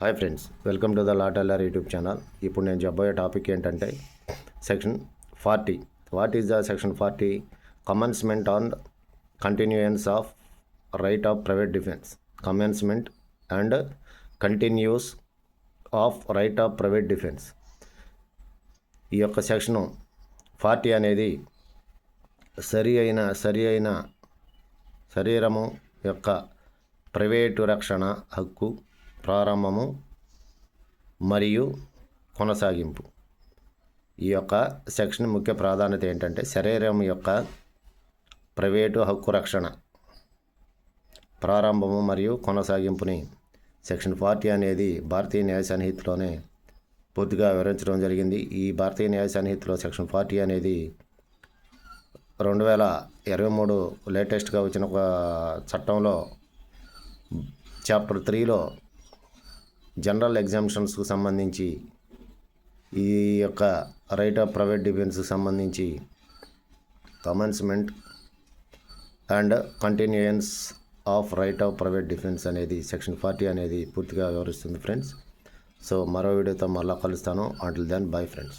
Hi friends, welcome to the Law Teller YouTube channel. ఇప్పుడు నేను చెప్పబోయే టాపిక్ ఏంటంటే section 40. What is the section 40? Commencement on continuance of right of private defence. Commencement and continuous of right of private defence. ఈ యొక్క section 40 అనేది సరి అయిన శరీరము యొక్క ప్రైవేటు రక్షణ హక్కు ప్రారంభము మరియు కొనసాగింపు. ఈ యొక్క సెక్షన్ ముఖ్య ప్రాధాన్యత ఏంటంటే శరీరం యొక్క ప్రైవేటు హక్కు రక్షణ ప్రారంభము మరియు కొనసాగింపుని సెక్షన్ 40 అనేది భారతీయ న్యాయ సంహితలోనే పూర్తిగా వివరించడం జరిగింది. ఈ భారతీయ న్యాయ సంహితలో సెక్షన్ 40 అనేది 2023 లేటెస్ట్గా వచ్చిన ఒక చట్టంలో చాప్టర్ 3లో జనరల్ ఎగ్జామ్షన్స్కు సంబంధించి ఈ యొక్క రైట్ ఆఫ్ ప్రైవేట్ డిఫెన్స్కి సంబంధించి commencement and continuance of right of private defence అనేది సెక్షన్ 40 అనేది పూర్తిగా వివరిస్తుంది ఫ్రెండ్స్. సో మరో వీడియోతో మళ్ళీ కలుస్తాను. Until then bye friends.